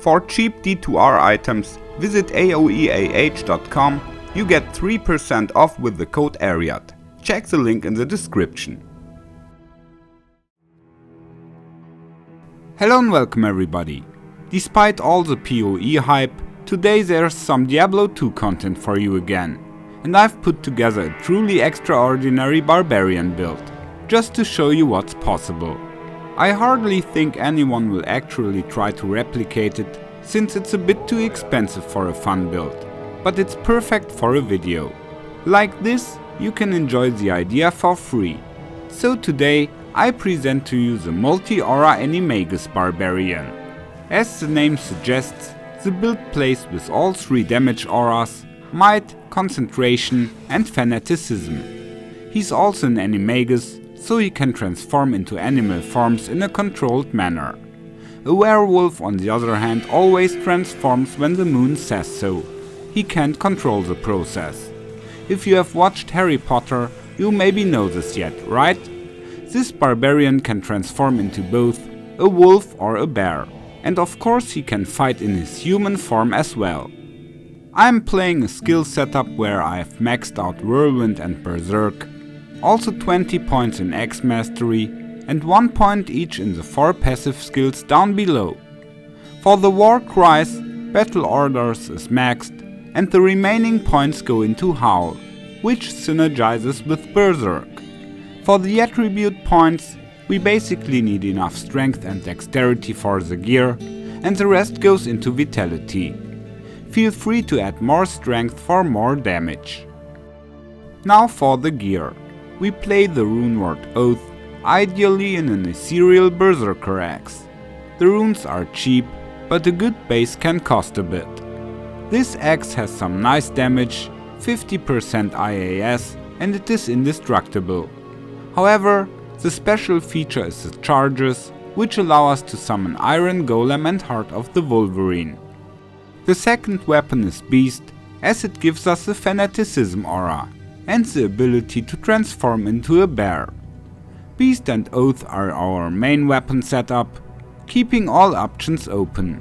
For cheap D2R items, visit aoeah.com. You get 3% off with the code ARIAT. Check the link in the description. Hello and welcome everybody. Despite all the PoE hype, today there's some Diablo 2 content for you again. And I've put together a truly extraordinary barbarian build, just to show you what's possible. I hardly think anyone will actually try to replicate it, since it's a bit too expensive for a fun build, but it's perfect for a video. Like this, you can enjoy the idea for free. So today, I present to you the multi-aura Animagus barbarian. As the name suggests, the build plays with all 3 damage auras, might, concentration and fanaticism. He's also an Animagus, so he can transform into animal forms in a controlled manner. A werewolf on the other hand always transforms when the moon says so. He can't control the process. If you have watched Harry Potter, you maybe know this yet, right? This barbarian can transform into both a wolf or a bear, and of course he can fight in his human form as well. I'm playing a skill setup where I've maxed out Whirlwind and Berserk, also 20 points in X Mastery and 1 point each in the 4 passive skills down below. For the War Cries, Battle Orders is maxed and the remaining points go into Howl, which synergizes with Berserk. For the attribute points, we basically need enough strength and dexterity for the gear, and the rest goes into vitality. Feel free to add more strength for more damage. Now for the gear. We play the runeword Oath, ideally in an ethereal berserker axe. The runes are cheap, but a good base can cost a bit. This axe has some nice damage, 50% IAS, and it is indestructible. However, the special feature is the charges, which allow us to summon Iron Golem and Heart of the Wolverine. The second weapon is Beast, as it gives us the Fanaticism aura and the ability to transform into a bear. Beast and Oath are our main weapon setup, keeping all options open.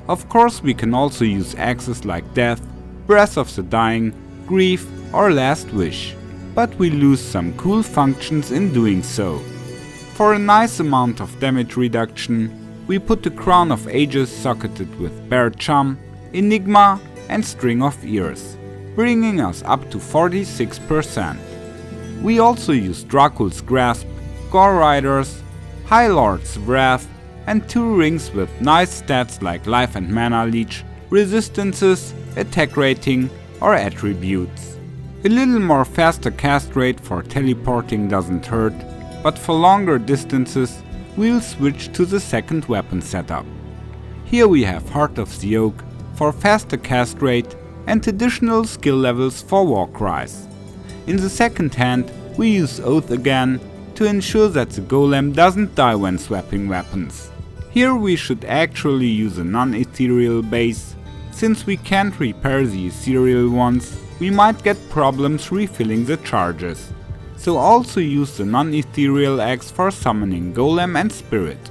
Of course we can also use axes like Death, Breath of the Dying, Grief or Last Wish, but we lose some cool functions in doing so. For a nice amount of damage reduction, we put the Crown of Ages socketed with Bear Chum, Enigma and String of Ears, bringing us up to 46%. We also use Dracul's Grasp, Gore Riders, High Lord's Wrath and 2 rings with nice stats like Life and Mana Leech, Resistances, Attack Rating or Attributes. A little more faster cast rate for teleporting doesn't hurt, but for longer distances we'll switch to the second weapon setup. Here we have Heart of the Oak for faster cast rate and additional skill levels for War Cries. In the second hand, we use Oath again to ensure that the golem doesn't die when swapping weapons. Here we should actually use a non-ethereal base. Since we can't repair the ethereal ones, we might get problems refilling the charges. So also use the non-ethereal axe for summoning golem and spirit.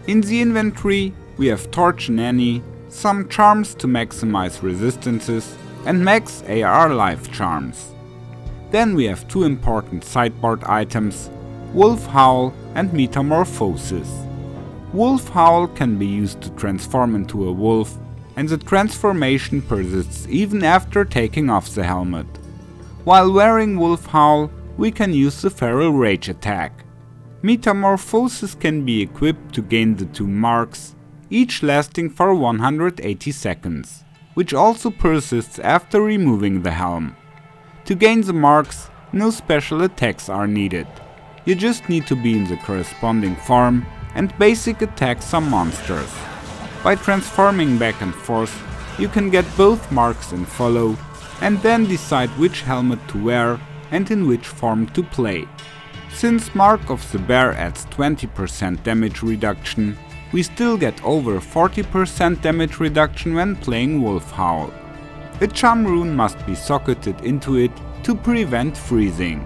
In the inventory, we have Torch and Annie, some charms to maximize resistances and max AR life charms. Then we have 2 important sideboard items, Wolf Howl and Metamorphosis. Wolf Howl can be used to transform into a wolf, and the transformation persists even after taking off the helmet. While wearing Wolf Howl, we can use the Feral Rage attack. Metamorphosis can be equipped to gain the 2 marks, each lasting for 180 seconds, which also persists after removing the helm. To gain the marks, no special attacks are needed. You just need to be in the corresponding form and basic attack some monsters. By transforming back and forth, you can get both marks in follow and then decide which helmet to wear and in which form to play. Since Mark of the Bear adds 20% damage reduction, we still get over 40% damage reduction when playing Wolf Howl. A Chum rune must be socketed into it to prevent freezing.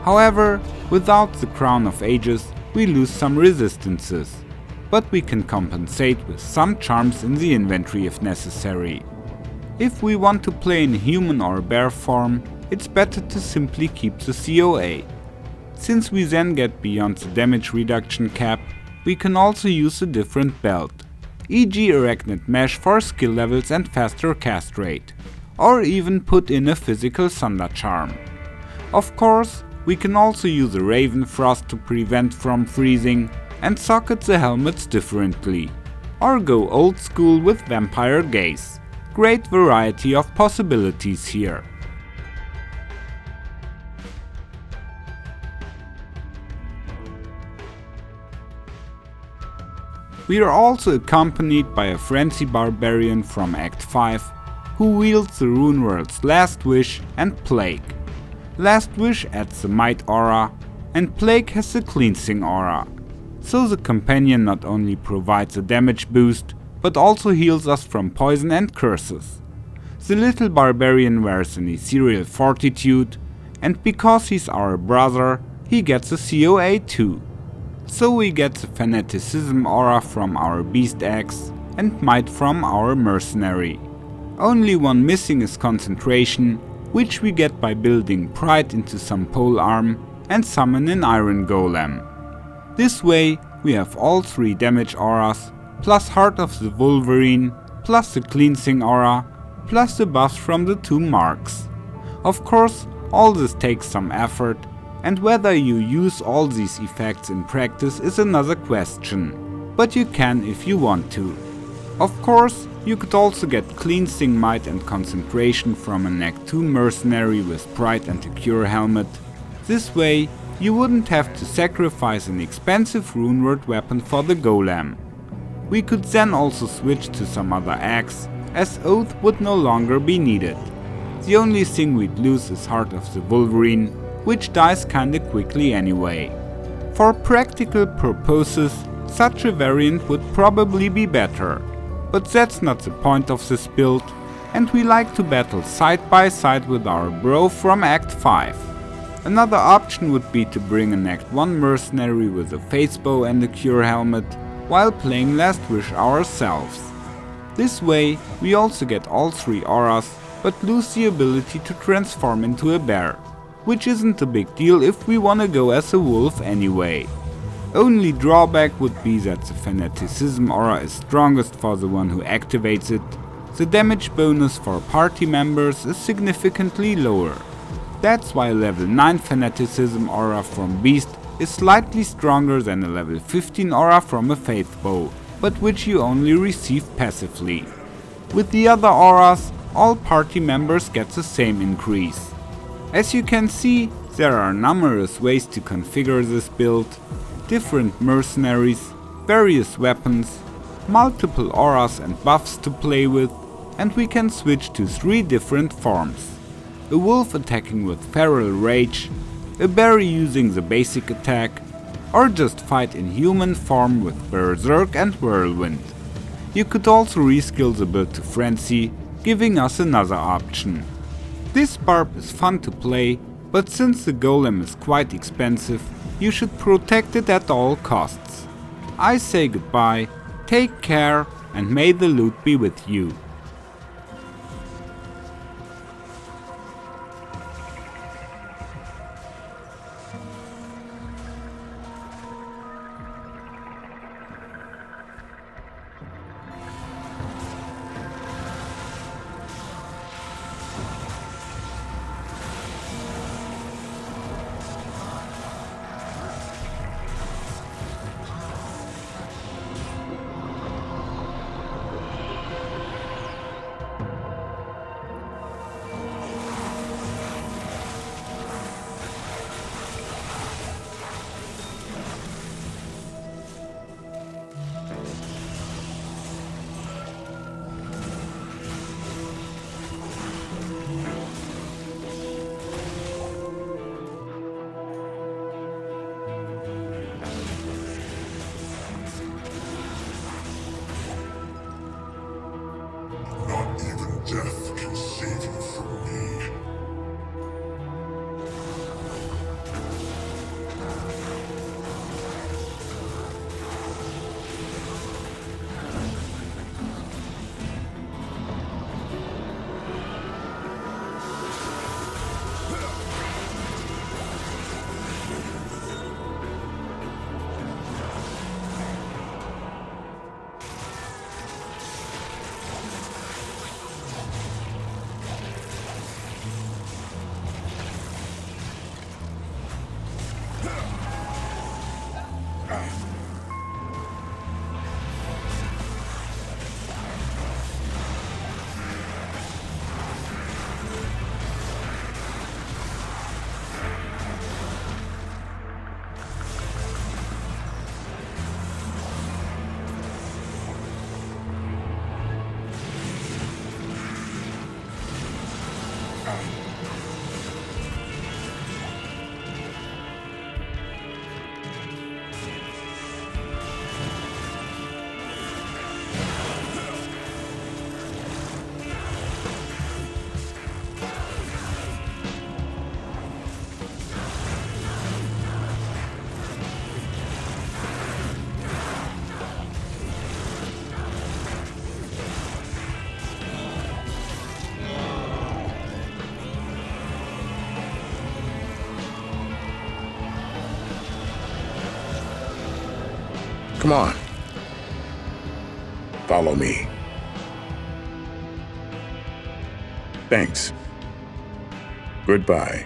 However, without the Crown of Ages, we lose some resistances. but we can compensate with some charms in the inventory if necessary. If we want to play in human or bear form, it's better to simply keep the COA. Since we then get beyond the damage reduction cap, we can also use a different belt, e.g. Arachnid Mesh for skill levels and faster cast rate, or even put in a physical Thunder charm. Of course, we can also use a Raven Frost to prevent from freezing and socket the helmets differently, or go old school with Vampire Gaze. Great variety of possibilities here. We are also accompanied by a Frenzy Barbarian from Act 5, who wields the rune words Last Wish and Plague. Last Wish adds the Might aura, and Plague has the Cleansing aura. So the companion not only provides a damage boost, but also heals us from poison and curses. The little barbarian wears an ethereal fortitude, and because he's our brother, he gets a COA too. So we get the Fanaticism aura from our Beast Axe and Might from our Mercenary. Only one missing is Concentration, which we get by building Pride into some pole arm and summon an Iron Golem. This way we have all 3 damage auras, plus Heart of the Wolverine, plus the Cleansing aura, plus the buffs from the 2 marks. Of course, all this takes some effort, and whether you use all these effects in practice is another question, but you can if you want to. Of course, you could also get Cleansing, Might and Concentration from an Act 2 Mercenary with Pride and a Cure helmet. This way, you wouldn't have to sacrifice an expensive runeward weapon for the golem. We could then also switch to some other axe, as Oath would no longer be needed. The only thing we'd lose is Heart of the Wolverine, which dies kinda quickly anyway. For practical purposes, such a variant would probably be better, but that's not the point of this build, and we like to battle side by side with our bro from Act 5. Another option would be to bring an Act 1 Mercenary with a Face Bow and a Cure helmet, while playing Last Wish ourselves. This way, we also get all 3 auras, but lose the ability to transform into a bear, which isn't a big deal if we wanna go as a wolf anyway. Only drawback would be that the Fanaticism aura is strongest for the one who activates it. The damage bonus for party members is significantly lower. That's why a level 9 Fanaticism aura from Beast is slightly stronger than a level 15 aura from a Faith Bow, but which you only receive passively. With the other auras, all party members get the same increase. As you can see, there are numerous ways to configure this build, different mercenaries, various weapons, multiple auras and buffs to play with, and we can switch to 3 different forms. A wolf attacking with Feral Rage, a bear using the basic attack, or just fight in human form with Berserk and Whirlwind. You could also reskill the build to Frenzy, giving us another option. This Barb is fun to play, but since the golem is quite expensive, you should protect it at all costs. I say goodbye, take care, and may the loot be with you. Death can save you from me. Come on. Follow me. Thanks. Goodbye.